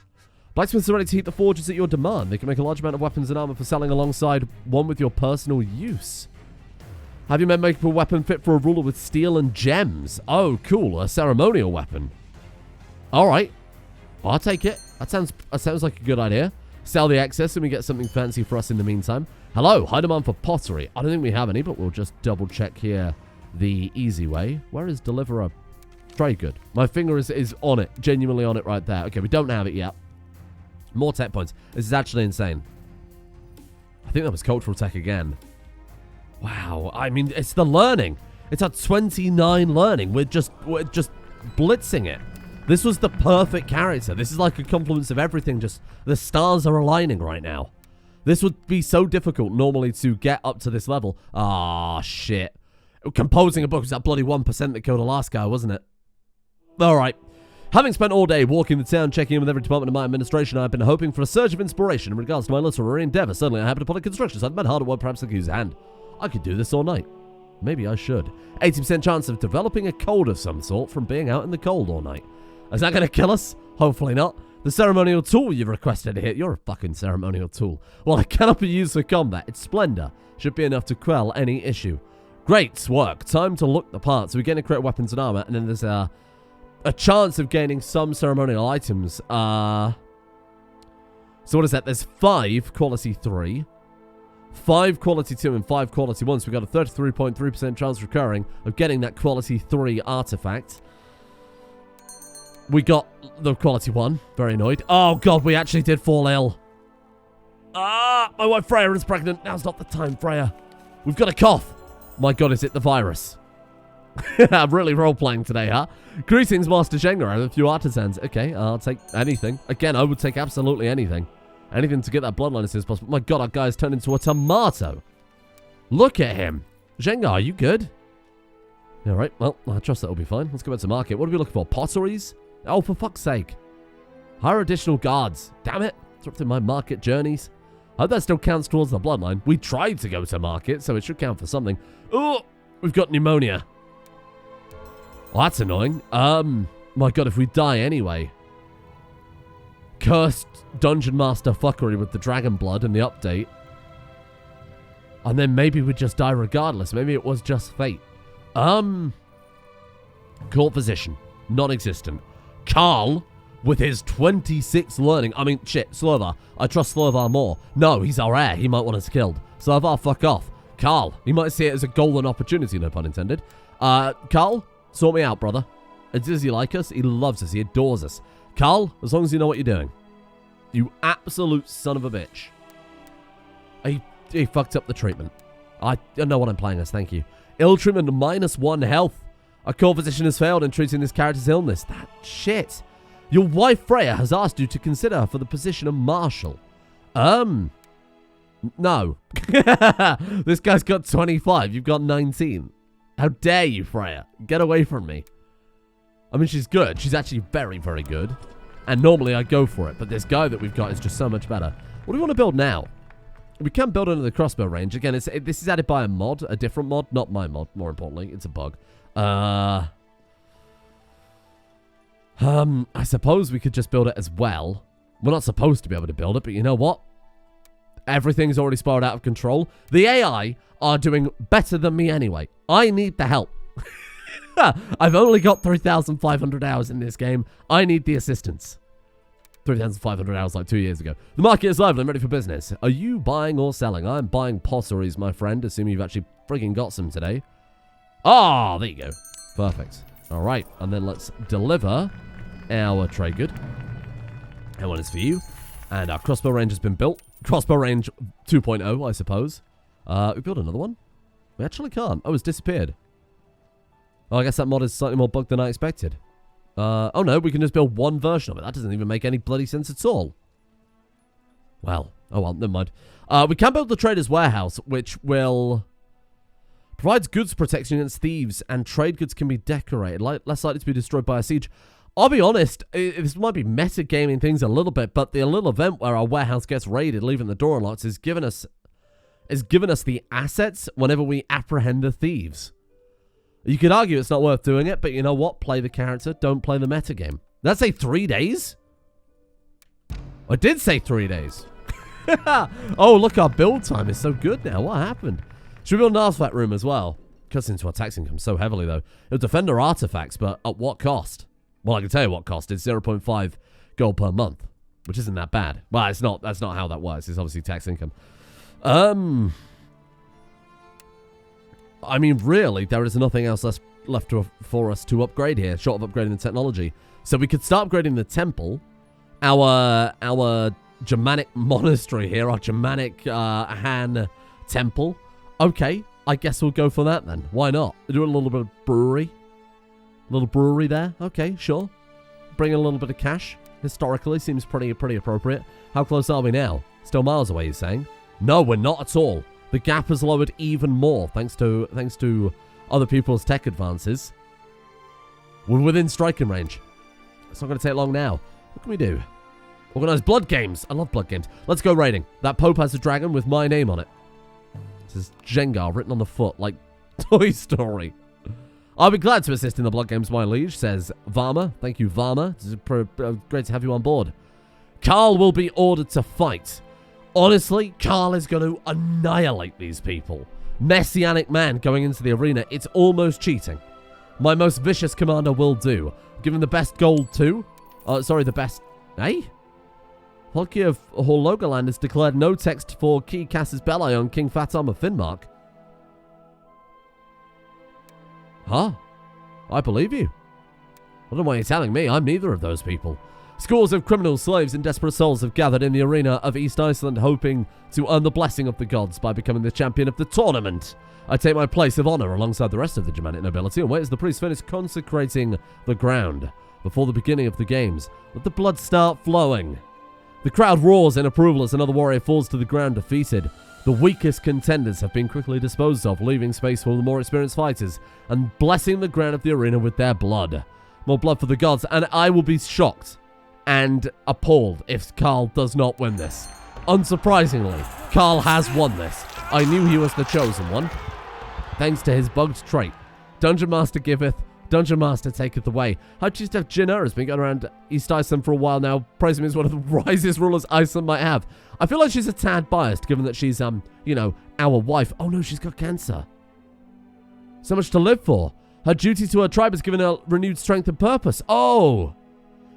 Blacksmiths are ready to heat the forges at your demand. They can make a large amount of weapons and armor for selling alongside one with your personal use. Have your men make a weapon fit for a ruler with steel and gems. Oh, cool. A ceremonial weapon. All right. I'll take it. That sounds like a good idea. Sell the excess and we get something fancy for us in the meantime. Hello, high demand for pottery. I don't think we have any, but we'll just double check here the easy way. Where is deliverer? Very good. My finger is on it. Genuinely on it right there. Okay, we don't have it yet. More tech points. This is actually insane. I think that was cultural tech again. Wow. I mean, it's the learning. It's at 29 learning. We're just blitzing it. This was the perfect character. This is like a confluence of everything. Just the stars are aligning right now. This would be so difficult normally to get up to this level. Ah, shit. Composing a book was that bloody 1% that killed the last guy, wasn't it? Alright. Having spent all day walking the town, checking in with every department of my administration, I've been hoping for a surge of inspiration in regards to my literary endeavour. Suddenly I happened upon a construction site, meant hard at work, perhaps like use a hand. I could do this all night. Maybe I should. 80% chance of developing a cold of some sort from being out in the cold all night. Is that going to kill us? Hopefully not. The ceremonial tool you've requested to hit. You're a fucking ceremonial tool. Well, it cannot be used for combat. Its splendor should be enough to quell any issue. Great work. Time to look the part. So we get to create weapons and armor, and then there's a chance of gaining some ceremonial items. So what is that? There's 5 quality 3, 5 quality 2, and 5 quality 1. So we got a 33.3% chance recurring of getting that quality 3 artifact. We got the quality 1. Very annoyed. Oh god, we actually did fall ill. Ah, my wife Freya is pregnant. Now's not the time, Freya. We've got a cough. My god, is it the virus? I'm really role-playing today, huh? Greetings, Master Jenga. I have a few artisans. Okay, I'll take anything. Again, I would take absolutely anything. Anything to get that bloodline as soon as possible. My god, our guy's turned into a tomato. Look at him. Jenga, are you good? Alright, well, I trust that'll be fine. Let's go back to market. What are we looking for? Potteries? Oh, for fuck's sake. Hire additional guards. Damn it. Disrupting my market journeys. I hope that still counts towards the bloodline. We tried to go to market, so it should count for something. Oh, we've got pneumonia. Well, that's annoying. My god, if we die anyway. Cursed Dungeon Master fuckery with the dragon blood and the update. And then maybe we just die regardless. Maybe it was just fate. Court physician. Non-existent. Carl, with his 26 learning. I mean, shit, Slovar. I trust Slovar more. No, he's our heir. He might want us killed. Slovar, fuck off. Carl, he might see it as a golden opportunity, no pun intended. Carl, sort me out, brother. Does he like us? He loves us. He adores us. Carl, as long as you know what you're doing. You absolute son of a bitch. He fucked up the treatment. I don't know what I'm playing as, thank you. Ill treatment, -1 health. A core physician has failed in treating this character's illness. That shit. Your wife Freya has asked you to consider her for the position of marshal. No. This guy's got 25. You've got 19. How dare you, Freya? Get away from me. I mean, she's good. She's actually very, very good. And normally I go for it. But this guy that we've got is just so much better. What do we want to build now? We can build under the crossbow range. Again, this is added by a mod. A different mod. Not my mod, more importantly. It's a bug. I suppose we could just build it as well. We're not supposed to be able to build it, but you know what? Everything's already spiraled out of control. The AI are doing better than me anyway. I need the help. I've only got 3,500 hours in this game. I need the assistance. 3,500 hours like 2 years ago. The market is live and I'm ready for business. Are you buying or selling? I'm buying potteries, my friend, assuming you've actually frigging got some today. Ah, there you go. Perfect. All right, and then let's deliver our trade good. That one is for you. And our crossbow range has been built. Crossbow range 2.0, I suppose. We built another one? We actually can't. Oh, it's disappeared. Oh, I guess that mod is slightly more bugged than I expected. Oh no, we can just build one version of it. That doesn't even make any bloody sense at all. Well, oh well, never mind. We can build the trader's warehouse, which will... provides goods protection against thieves, and trade goods can be decorated, less likely to be destroyed by a siege. I'll be honest, this might be metagaming things a little bit, but the little event where our warehouse gets raided, leaving the door unlocked, has given us the assets whenever we apprehend the thieves. You could argue it's not worth doing it, but you know what? Play the character, don't play the metagame. Did that say 3 days? I did say 3 days. Oh, look, our build time is so good now. What happened? Should we build an artifact room as well? Cuts into our tax income so heavily, though. It'll defend our artifacts, but at what cost? Well, I can tell you what cost. It's 0.5 gold per month, which isn't that bad. Well, it's not. That's not how that works. It's obviously tax income. I mean, really, there is nothing else left for us to upgrade here, short of upgrading the technology. So we could start upgrading the temple, our Germanic monastery here, our Germanic Han temple. Okay, I guess we'll go for that then. Why not? Do a little bit of brewery. A little brewery there. Okay, sure. Bring in a little bit of cash. Historically, seems pretty appropriate. How close are we now? Still miles away, you're saying? No, we're not at all. The gap has lowered even more thanks to other people's tech advances. We're within striking range. It's not going to take long now. What can we do? Organize blood games. I love blood games. Let's go raiding. That Pope has a dragon with my name on it. This is Jengar written on the foot like Toy Story. I'll be glad to assist in the blood games, my liege, says Varma. Thank you, Varma. It's great to have you on board. Carl will be ordered to fight. Honestly, Carl is going to annihilate these people. Messianic man going into the arena. It's almost cheating. My most vicious commander will do. Give him the best gold too. The best... Eh? Holki of Horlogaland has declared no text for Key Casus Belli on King Fatom of Finnmark. Huh? I believe you. I don't know why you're telling me. I'm neither of those people. Scores of criminal slaves and desperate souls have gathered in the arena of East Iceland, hoping to earn the blessing of the gods by becoming the champion of the tournament. I take my place of honor alongside the rest of the Germanic nobility and wait as the priests finish consecrating the ground before the beginning of the games. Let the blood start flowing. The crowd roars in approval as another warrior falls to the ground defeated. The weakest contenders have been quickly disposed of, leaving space for the more experienced fighters and blessing the ground of the arena with their blood. More blood for the gods, and I will be shocked and appalled if Carl does not win this. Unsurprisingly, Carl has won this. I knew he was the chosen one, thanks to his bugged trait. Dungeon Master giveth, Dungeon Master taketh away. High Chief Jenner has been going around East Iceland for a while now, praising him as one of the wisest rulers Iceland might have. I feel like she's a tad biased, given that she's, you know, our wife. Oh no, she's got cancer. So much to live for. Her duty to her tribe has given her renewed strength and purpose. Oh!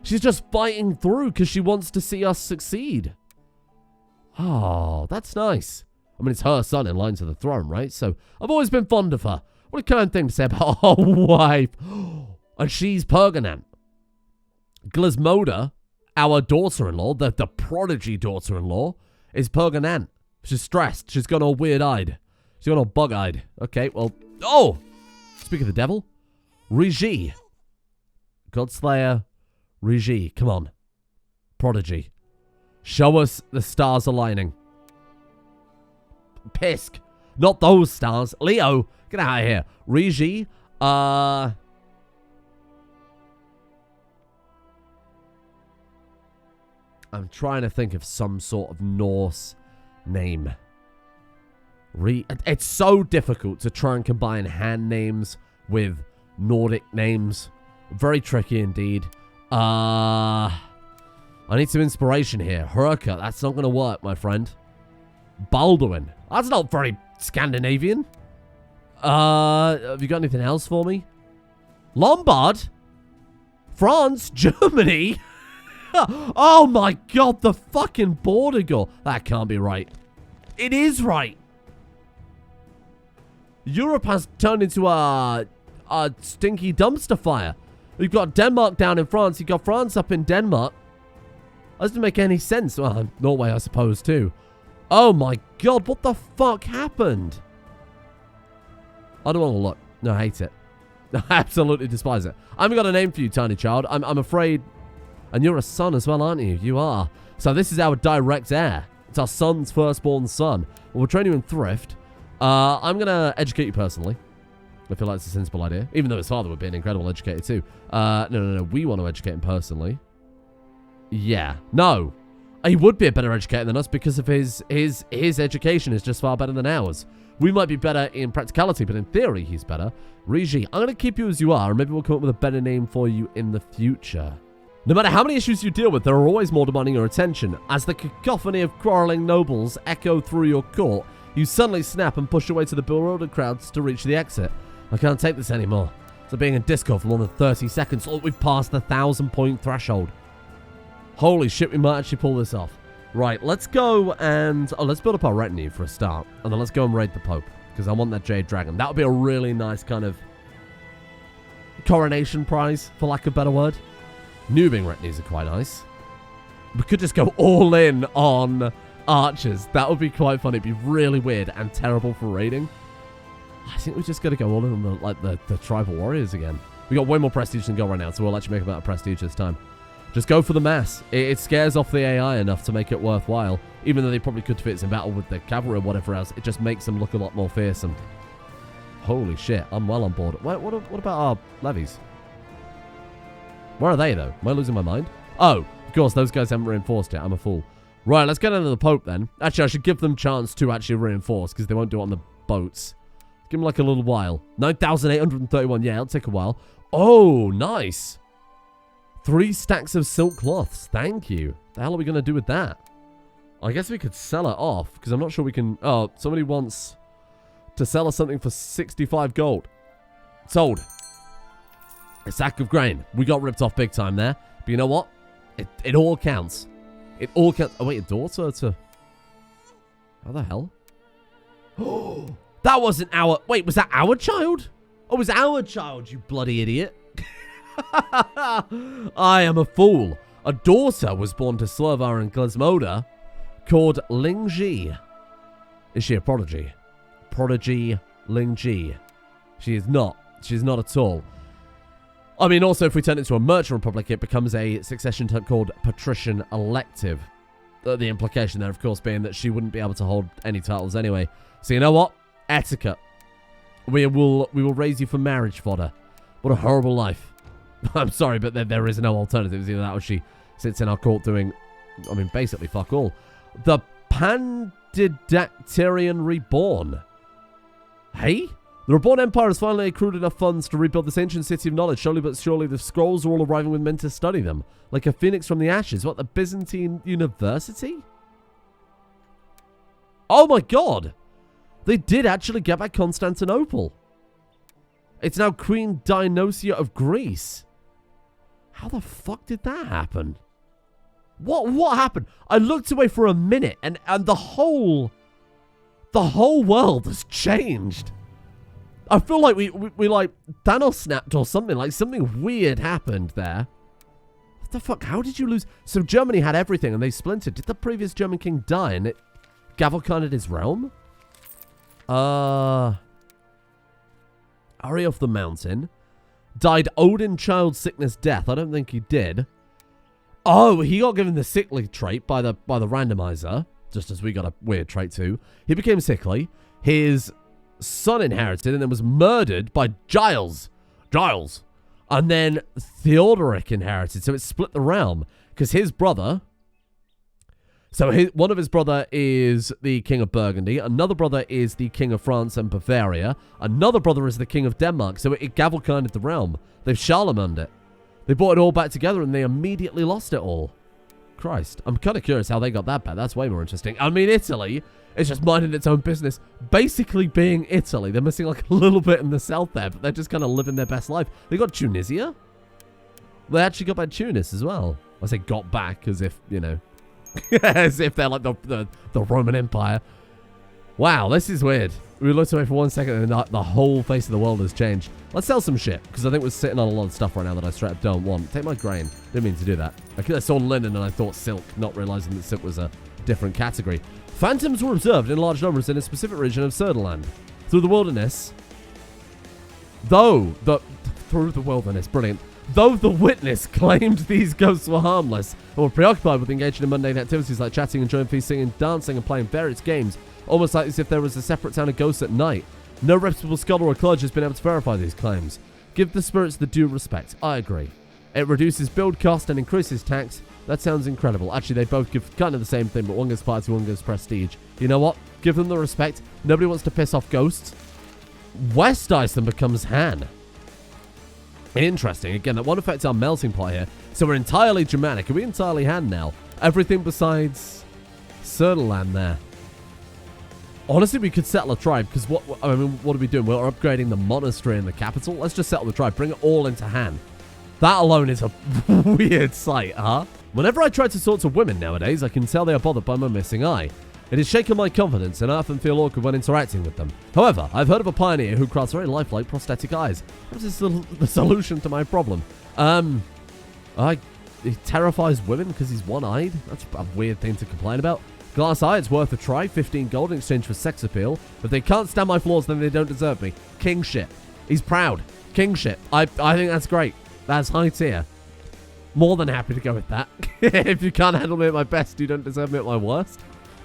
She's just fighting through because she wants to see us succeed. Oh, that's nice. I mean, it's her son in line to the throne, right? So, I've always been fond of her. What a kind thing to say about her wife. And she's Perganan. Glismoda, our daughter-in-law, the prodigy daughter-in-law, is Perganan. She's stressed. She's gone all weird-eyed. She's gone all bug-eyed. Okay, well... Oh! Speak of the devil. Rigi. Godslayer. Rigi. Come on. Prodigy. Show us the stars aligning. Pisk. Not those stars. Leo. Get out of here. Rigi. I'm trying to think of some sort of Norse name. It's so difficult to try and combine hand names with Nordic names. Very tricky indeed. I need some inspiration here. Hurka, that's not going to work, my friend. Baldwin. That's not very Scandinavian. Have you got anything else for me? Lombard? France? Germany? Oh my god, the fucking border gore. That can't be right. It is right. Europe has turned into a stinky dumpster fire. We've got Denmark down in France. You've got France up in Denmark. That doesn't make any sense. Well, Norway, I suppose, too. Oh my god, what the fuck happened? I don't want to look. No, I hate it. I absolutely despise it. I haven't got a name for you, tiny child. I'm afraid... And you're a son as well, aren't you? You are. So this is our direct heir. It's our son's firstborn son. Well, we'll train you in thrift. I'm going to educate you personally. I feel like it's a sensible idea. Even though his father would be an incredible educator too. No. We want to educate him personally. Yeah. No. He would be a better educator than us because of his education is just far better than ours. We might be better in practicality, but in theory, he's better. Rigi, I'm going to keep you as you are, and maybe we'll come up with a better name for you in the future. No matter how many issues you deal with, there are always more demanding your attention. As the cacophony of quarreling nobles echo through your court, you suddenly snap and push away to the bewildered crowds to reach the exit. I can't take this anymore. So being in Discord for more than 30 seconds, look, we've passed the 1,000-point threshold. Holy shit, we might actually pull this off. Right, let's go and... Oh, let's build up our retinue for a start. And then let's go and raid the Pope. Because I want that Jade Dragon. That would be a really nice kind of coronation prize, for lack of a better word. Noobing retinues are quite nice. We could just go all in on archers. That would be quite fun. It'd be really weird and terrible for raiding. I think we just got to go all in on the tribal warriors again. We got way more prestige than gold right now, so we'll actually make a better prestige this time. Just go for the mass. It scares off the AI enough to make it worthwhile. Even though they probably could fit in battle with the cavalry or whatever else, it just makes them look a lot more fearsome. Holy shit, I'm well on board. What about our levies? Where are they, though? Am I losing my mind? Oh, of course, those guys haven't reinforced yet. I'm a fool. Right, let's get into the Pope, then. Actually, I should give them chance to actually reinforce, because they won't do it on the boats. Give them, like, a little while. 9,831. Yeah, it'll take a while. Oh, nice. 3 stacks of silk cloths. Thank you. The hell are we going to do with that? I guess we could sell it off, because I'm not sure we can... Oh, somebody wants to sell us something for 65 gold. Sold. A sack of grain. We got ripped off big time there. But you know what? It all counts. It all counts. Oh, wait, a daughter to... How the hell? Oh, that wasn't our... Wait, was that our child? Oh, it was our child, you bloody idiot. I am a fool. A daughter was born to Slovar and Glismoda called Lingji. Is she a prodigy? Prodigy Lingji. She is not. She is not at all. I mean, also, if we turn it into a merchant republic, it becomes a succession type called patrician elective. The implication there, of course, being that she wouldn't be able to hold any titles anyway. So you know what? Etiquette. We will raise you for marriage fodder. What a horrible life. I'm sorry, but there is no alternative. Either that or she sits in our court doing, I mean, basically fuck all. The Pandidactyrian Reborn. Hey? The Reborn Empire has finally accrued enough funds to rebuild this ancient city of knowledge. Slowly but surely, the scrolls are all arriving with men to study them. Like a phoenix from the ashes. What, the Byzantine University? Oh my god! They did actually get back Constantinople. It's now Queen Dionysia of Greece. How the fuck did that happen? What happened? I looked away for a minute and the whole world has changed. I feel like we like Thanos snapped or something. Like something weird happened there. What the fuck? How did you lose? So Germany had everything and they splintered. Did the previous German king die and it gavel-kinded his realm? Ari of the Mountain. Died Odin child sickness death. I don't think he did. Oh, he got given the sickly trait by the randomizer. Just as we got a weird trait too. He became sickly. His son inherited and then was murdered by Giles. And then Theodoric inherited. So it split the realm. Because his brother... So one of his brother is the king of Burgundy. Another brother is the king of France and Bavaria. Another brother is the king of Denmark. So it gavel-kinded the realm. They've Charlemagne'd it. They brought it all back together and they immediately lost it all. Christ. I'm kind of curious how they got that back. That's way more interesting. I mean, Italy is just minding its own business. Basically being Italy. They're missing like a little bit in the south there, but they're just kind of living their best life. They got Tunisia. They actually got back Tunis as well. I say got back as if, you know... as if they're like the Roman Empire. Wow, this is weird. We looked away for 1 second and the whole face of the world has changed. Let's sell some shit, because I think we're sitting on a lot of stuff right now that I straight up don't want. Take my grain. Didn't mean to do that. I saw linen and I thought silk, not realizing that silk was a different category. Phantoms were observed in large numbers in a specific region of Sutherland. Through the wilderness, brilliant. Though the witness claimed these ghosts were harmless and were preoccupied with engaging in mundane activities like chatting, enjoying feasting, dancing, and playing various games, almost like as if there was a separate town of ghosts at night. No reputable scholar or clergy has been able to verify these claims. Give the spirits the due respect. I agree. It reduces build cost and increases tax. That sounds incredible. Actually, they both give kind of the same thing, but one gives party, one gives prestige. You know what? Give them the respect. Nobody wants to piss off ghosts. West Iceland becomes Han. Interesting. Again, that won't affect our melting pot here. So we're entirely Germanic. Are we entirely Han now? Everything besides Sutherland there. Honestly, we could settle a tribe, because what are we doing? We're upgrading the monastery in the capital. Let's just settle the tribe. Bring it all into Han. That alone is a weird sight, huh? Whenever I try to talk to women nowadays, I can tell they are bothered by my missing eye. It has shaken my confidence, and I often feel awkward when interacting with them. However, I've heard of a pioneer who crafts very lifelike prosthetic eyes. What is the solution to my problem? He terrifies women because he's one-eyed. That's a weird thing to complain about. Glass eye, it's worth a try. 15 gold in exchange for sex appeal. If they can't stand my flaws, then they don't deserve me. King shit. He's proud. King shit. I think that's great. That's high tier. More than happy to go with that. If you can't handle me at my best, you don't deserve me at my worst.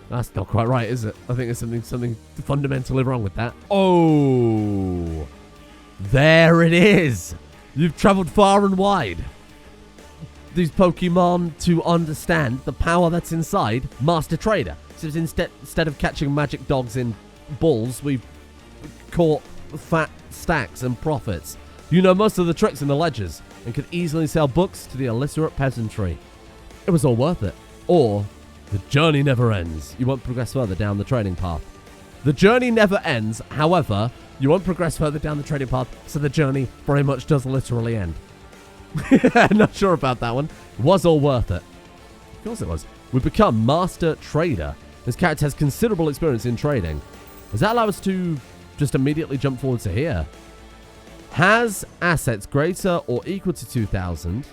That's not quite right, is it? I think there's something fundamentally wrong with that. Oh. There it is. You've traveled far and wide. These Pokemon to understand the power that's inside Master Trader. So instead of catching magic dogs in balls, we've caught fat stacks and profits. You know most of the tricks in the ledgers and could easily sell books to the illiterate peasantry. It was all worth it. Or, the journey never ends. You won't progress further down the trading path. The journey never ends, however, you won't progress further down the trading path, so the journey very much does literally end. Not sure about that one. It was all worth it. Of course it was. We've become Master Trader. This character has considerable experience in trading. Does that allow us to just immediately jump forward to here? Has assets greater or equal to 2,000.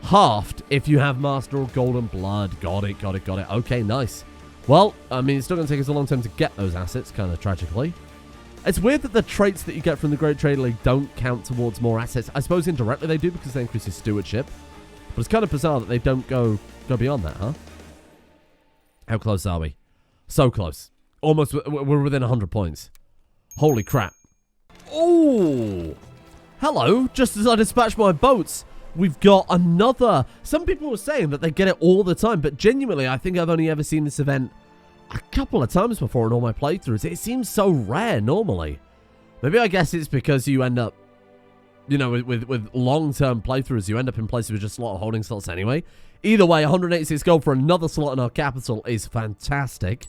Halved if you have Master or Golden Blood. Got it. Okay, nice. Well, I mean, it's still going to take us a long time to get those assets, kind of tragically. It's weird that the traits that you get from the Great Trader League don't count towards more assets. I suppose indirectly they do because they increase your stewardship. But it's kind of bizarre that they don't go beyond that, huh? How close are we? So close. Almost, we're within 100 points. Holy crap. Oh! Hello, just as I dispatched my boats, we've got another... Some people were saying that they get it all the time, but genuinely, I think I've only ever seen this event a couple of times before in all my playthroughs. It seems so rare normally. Maybe I guess it's because you end up, you know, with long-term playthroughs, you end up in places with just a lot of holding slots anyway. Either way, 186 gold for another slot in our capital is fantastic.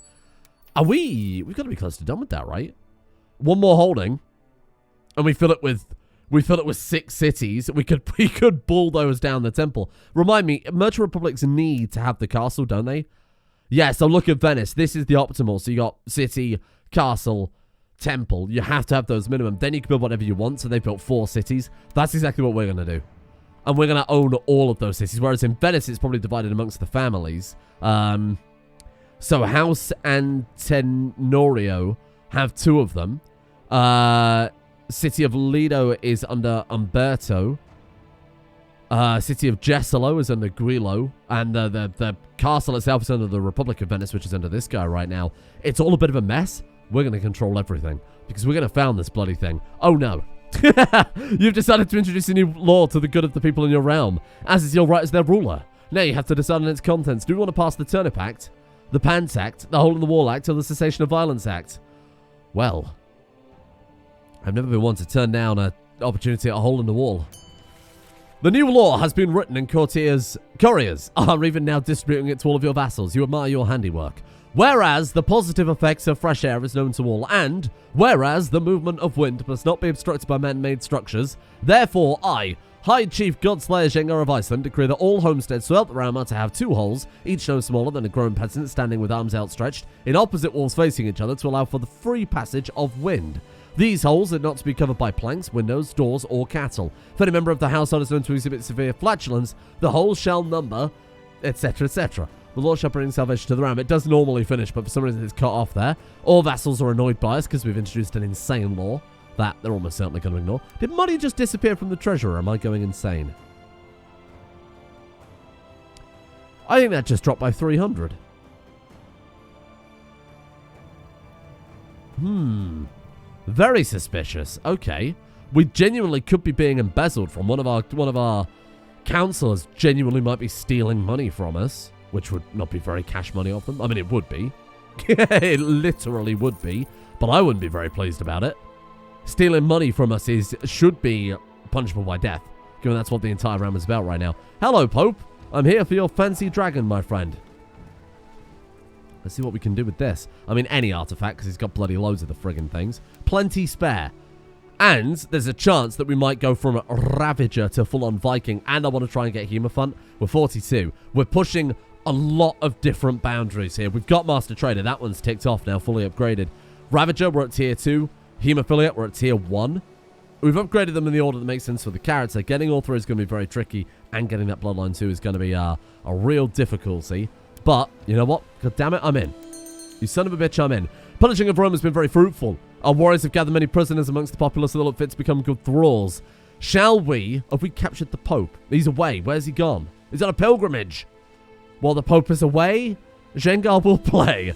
We've got to be close to done with that, right? One more holding, and we fill it with 6 cities. We could bulldoze down the temple. Remind me, Merchant Republics need to have the castle, don't they? Yeah, so look at Venice. This is the optimal. So you got city, castle, temple. You have to have those minimum. Then you can build whatever you want. So they built 4 cities. That's exactly what we're going to do. And we're going to own all of those cities. Whereas in Venice, it's probably divided amongst the families. So House and Tenorio have 2 of them. City of Lido is under Umberto. City of Jesolo is under Grillo. And the castle itself is under the Republic of Venice, which is under this guy right now. It's all a bit of a mess. We're going to control everything. Because we're going to found this bloody thing. Oh no. You've decided to introduce a new law to the good of the people in your realm, as is your right as their ruler. Now you have to decide on its contents. Do you want to pass the Turnip Act, the Pants Act, the Hole in the Wall Act, or the Cessation of Violence Act? Well, I've never been one to turn down an opportunity at a hole in the wall. The new law has been written and couriers are even now distributing it to all of your vassals. You admire your handiwork. Whereas the positive effects of fresh air is known to all, and whereas the movement of wind must not be obstructed by man-made structures, therefore I, High Chief Godslayer Jengar of Iceland, decree that all homesteads throughout the realm are to have 2 holes, each no smaller than a grown peasant standing with arms outstretched, in opposite walls facing each other to allow for the free passage of wind. These holes are not to be covered by planks, windows, doors, or cattle. If any member of the household is known to exhibit severe flatulence, the holes shall number, etc., etc. The law shall bring salvation to the realm. It does normally finish, but for some reason it's cut off there. All vassals are annoyed by us because we've introduced an insane law that they're almost certainly going to ignore. Did money just disappear from the treasurer? Am I going insane? I think that just dropped by 300. Very suspicious. Okay. We genuinely could be being embezzled from one of our councillors. Genuinely might be stealing money from us, which would not be very cash money off them. I mean, it would be. It literally would be, but I wouldn't be very pleased about it. Stealing money from us should be punishable by death, given that's what the entire realm is about right now. Hello, Pope. I'm here for your fancy dragon, my friend. Let's see what we can do with this. I mean, any artifact, because he's got bloody loads of the friggin' things. Plenty spare. And there's a chance that we might go from a Ravager to full-on Viking, and I want to try and get Humophant. We're 42. We're pushing a lot of different boundaries here. We've got Master Trader. That one's ticked off now, fully upgraded. Ravager, we're at tier 2. Hemophiliac, we're at tier 1. We've upgraded them in the order that makes sense for the character. Getting all 3 is going to be very tricky, and getting that Bloodline 2 is going to be a real difficulty. But, you know what? God damn it, I'm in. You son of a bitch, I'm in. Pillaging of Rome has been very fruitful. Our warriors have gathered many prisoners amongst the populace that look fit to become good thralls. Shall we? Have we captured the Pope? He's away. Where's he gone? He's on a pilgrimage. While the Pope is away, Jengar will play.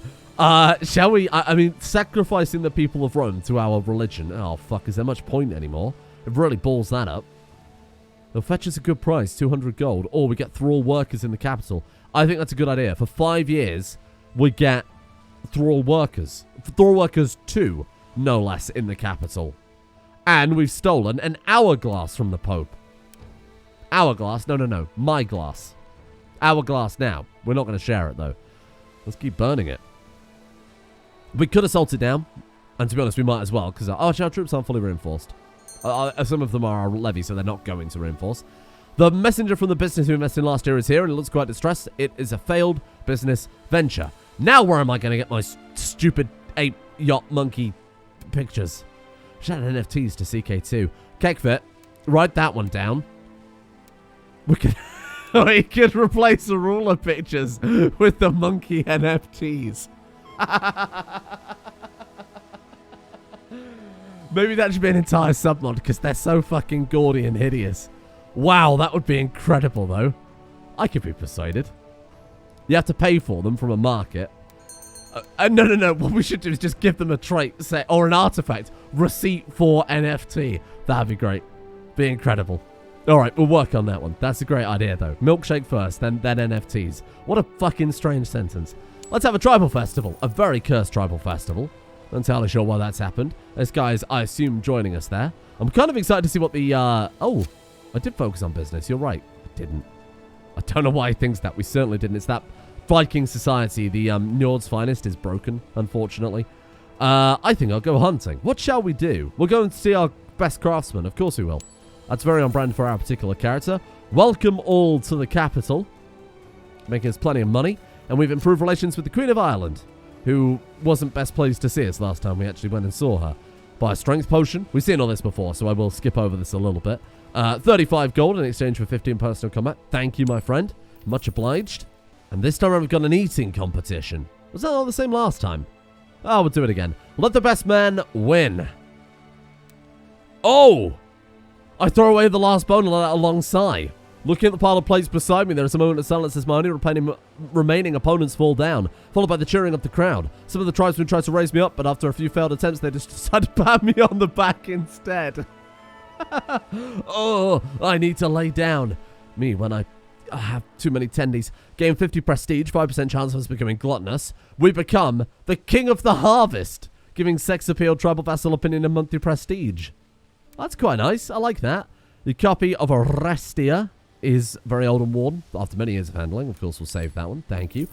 Shall we? I mean, sacrificing the people of Rome to our religion. Oh, fuck. Is there much point anymore? It really balls that up. They'll fetch us a good price, 200 gold. Or we get thrall workers in the capital. I think that's a good idea. For 5 years, we get thrall workers. Thrall workers 2, no less, in the capital. And we've stolen an hourglass from the Pope. Hourglass? No. My glass. Hourglass now. We're not going to share it, though. Let's keep burning it. We could have salted down. And to be honest, we might as well. Because our troops aren't fully reinforced. Some of them are our levy, so they're not going to reinforce. The messenger from the business who invested in last year is here, and it looks quite distressed. It is a failed business venture. Now where am I going to get my stupid ape yacht monkey pictures? Shatter NFTs to CK2. Kekfit, write that one down. We could replace the ruler pictures with the monkey NFTs. Maybe that should be an entire submod because they're so fucking gaudy and hideous. Wow, that would be incredible though. I could be persuaded. You have to pay for them from a market. No. What we should do is just give them a trait, say, or an artifact. Receipt for NFT. That'd be great. Be incredible. Alright, we'll work on that one. That's a great idea, though. Milkshake first, then NFTs. What a fucking strange sentence. Let's have a tribal festival. A very cursed tribal festival. Not entirely sure why that's happened. This guy is, I assume, joining us there. I'm kind of excited to see what the, Oh, I did focus on business. You're right. I didn't. I don't know why he thinks that. We certainly didn't. It's that Viking society. The, Njord's finest is broken, unfortunately. I think I'll go hunting. What shall we do? We'll go and see our best craftsman. Of course we will. That's very on brand for our particular character. Welcome all to the capital. Making us plenty of money. And we've improved relations with the Queen of Ireland, who wasn't best pleased to see us last time we actually went and saw her. Buy a strength potion. We've seen all this before, so I will skip over this a little bit. 35 gold in exchange for 15 personal combat. Thank you, my friend. Much obliged. And this time we've got an eating competition. Was that all the same last time? Oh, we'll do it again. Let the best man win. Oh! I throw away the last bone and let out a long sigh. Looking at the pile of plates beside me, there is a moment of silence as my only remaining opponents fall down, followed by the cheering of the crowd. Some of the tribesmen tried to raise me up, but after a few failed attempts, they just decided to pat me on the back instead. Oh, I need to lay down. Me, when I have too many tendies. Gain 50 prestige, 5% chance of us becoming gluttonous. We become the king of the harvest, giving sex appeal, tribal vassal opinion, and monthly prestige. That's quite nice. I like that. The copy of Orestia is very old and worn. After many years of handling, of course, we'll save that one. Thank you.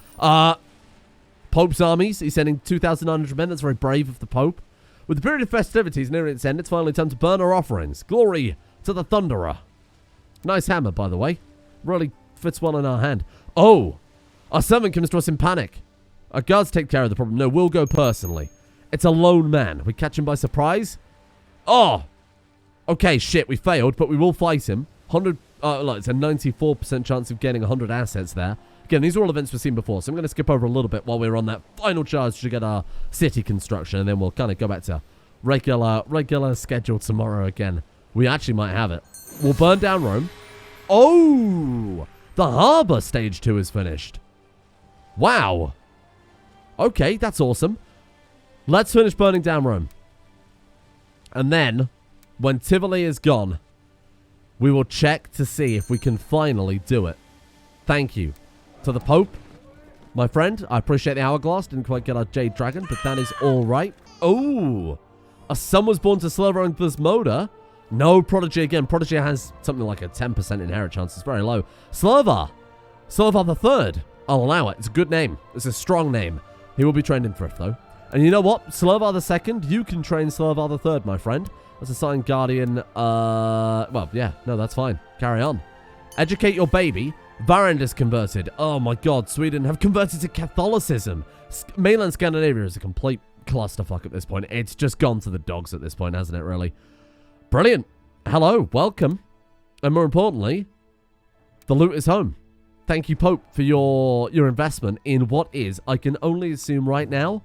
Pope's armies. He's sending 2,900 men. That's very brave of the Pope. With the period of festivities nearing its end, it's finally time to burn our offerings. Glory to the Thunderer. Nice hammer, by the way. Really fits well in our hand. Oh, our servant comes to us in panic. Our guards take care of the problem. No, we'll go personally. It's a lone man. We catch him by surprise. Oh, okay, shit, we failed, but we will fight him. 100, it's a 94% chance of getting 100 assets there. Again, these are all events we've seen before, so I'm going to skip over a little bit while we're on that final charge to get our city construction, and then we'll kind of go back to regular schedule tomorrow again. We actually might have it. We'll burn down Rome. Oh, the harbor stage 2 is finished. Wow. Okay, that's awesome. Let's finish burning down Rome. And then, when Tivoli is gone, we will check to see if we can finally do it. Thank you to the Pope, my friend. I appreciate the hourglass. Didn't quite get our Jade Dragon, but that is all right. Oh, a son was born to Slurver and Thesmoda. No, Prodigy again. Prodigy has something like a 10% inherit chance. It's very low. Slurver the Third. I'll allow it. It's a good name. It's a strong name. He will be trained in Thrift, though. And you know what? Slurver the Second, you can train Slurver the Third, my friend. That's a signed guardian. Well, yeah. No, that's fine. Carry on. Educate your baby. Varand is converted. Oh my god, Sweden have converted to Catholicism. Mainland Scandinavia is a complete clusterfuck at this point. It's just gone to the dogs at this point, hasn't it, really? Brilliant. Hello, welcome. And more importantly, the loot is home. Thank you, Pope, for your investment in what is, I can only assume right now.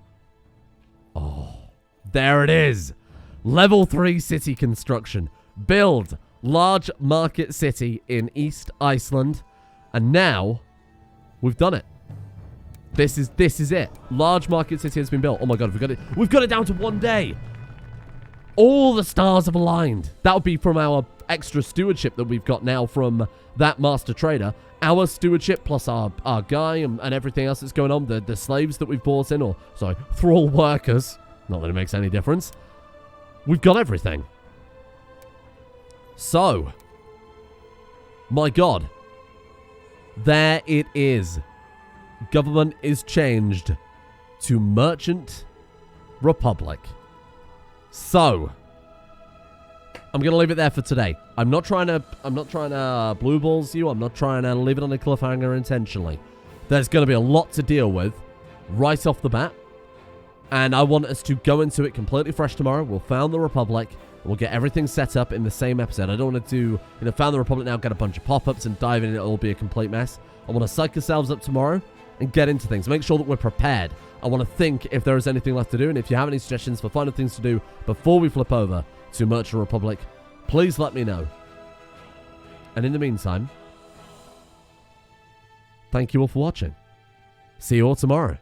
Oh, there it is. Level 3 city construction. Build large market city in East Iceland. And now, we've done it. This is it. Large market city has been built. Oh my god, we've got it down to 1 day. All the stars have aligned. That would be from our extra stewardship that we've got now from that master trader. Our stewardship plus our guy and everything else that's going on. The slaves that we've bought in, or sorry, thrall workers. Not that it makes any difference. We've got everything. So, my god. There it is. Government is changed to Merchant Republic. So, I'm going to leave it there for today. I'm not trying to blue balls you. I'm not trying to leave it on a cliffhanger intentionally. There's going to be a lot to deal with right off the bat. And I want us to go into it completely fresh tomorrow. We'll found the Republic. We'll get everything set up in the same episode. I don't want to do, found the Republic now, get a bunch of pop-ups and dive in. It'll all be a complete mess. I want to psych ourselves up tomorrow and get into things. Make sure that we're prepared. I want to think if there is anything left to do. And if you have any suggestions for final things to do before we flip over to Merchant Republic, please let me know. And in the meantime, thank you all for watching. See you all tomorrow.